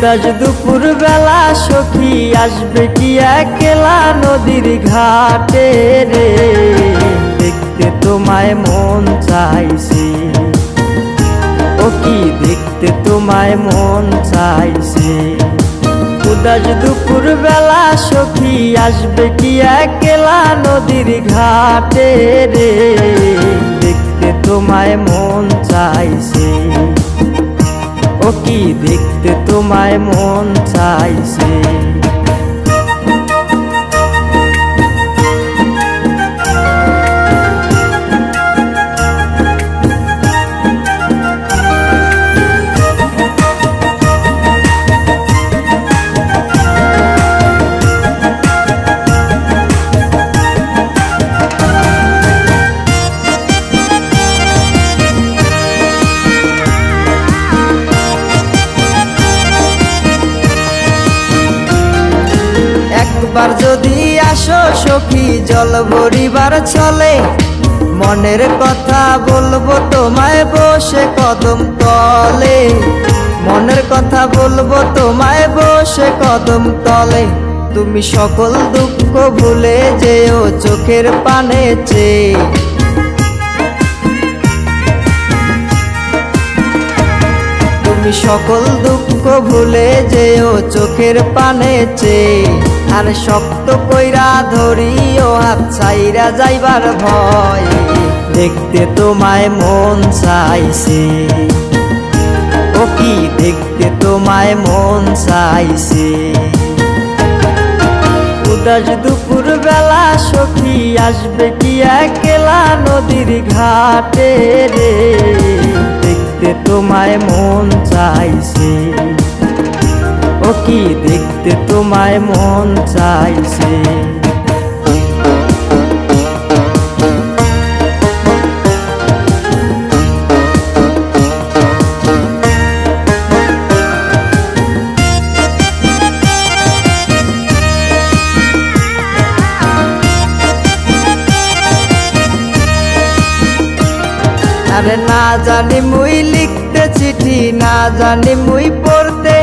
উদাস দুপুর বেলা সখী আসবে কি একলা নদীর ঘাটে রে, দেখতে তোমায় মন চাইছে। ও কি দেখতে তোমায় মন চাইছে। উদাস দুপুর বেলা সখী আসবে কি একলা নদীর ঘাটে রে, দেখতে তোমায় মন চাইছে। ও কি দেখতে তোমায় মন চাইছে। একবার যদি আসো সখী জল ভরিবার চলে, মনের কথা বলবো তোমায় বসে কদম তলে। মনের কথা বলবো তোমায় বসে কদম তলে। তুমি সকল দুঃখ ভুলে যেও চোখের পানে চেয়ে। তুমি সকল দুঃখ ভুলে যেও চোখের পানে চেয়ে। আর শক্ত কইরা ধরিও হাত ছাইরা যাইবার ভয়, দেখতে তোমায় মন চাইছে। ও কি দেখতে তোমায় মন চাইছে। উদাস দুপুর বেলা সখী আসবে কি একলা নদীর ঘাটে রে, দেখতে তোমায় মন চাইছে। ও কি দেখতে তোমায় মন চাইছে। আরে না জানি মুই লিখতে চিঠি, না জানি মুই পড়তে,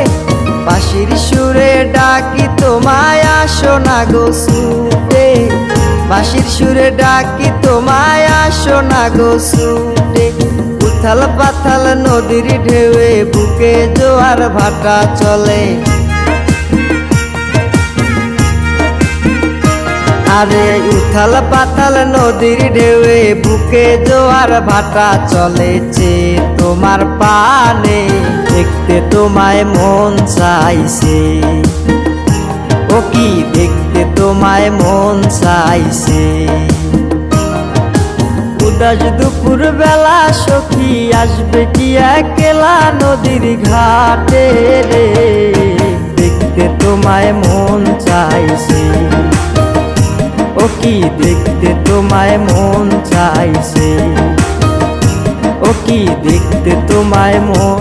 বাঁশির সুরে ডাকি তোমায় আসো না গো ছুটে। বাঁশির সুরে ডাকি তোমায় আসো না গো ছুটে। উথাল পাথাল নদীর ঢেউয়ে বুকে জোয়ার ভাটা চলে। আরে উথাল পাতাল নদীর ঢেউয়ে বুকে জোয়ার ভাটা চলেছে তোমার পানে, দেখতে তোমায় মন চাইছে। ও কি দেখতে তোমায় মন চাইছে। উদাস দুপুর বেলা সখী আসবে কি একলা নদীর ঘাটে রে, দেখতে তোমায় মন চাইছে। ও কি দেখতে তোমায় মন চাইছে। ও কি দেখতে তোমায় মন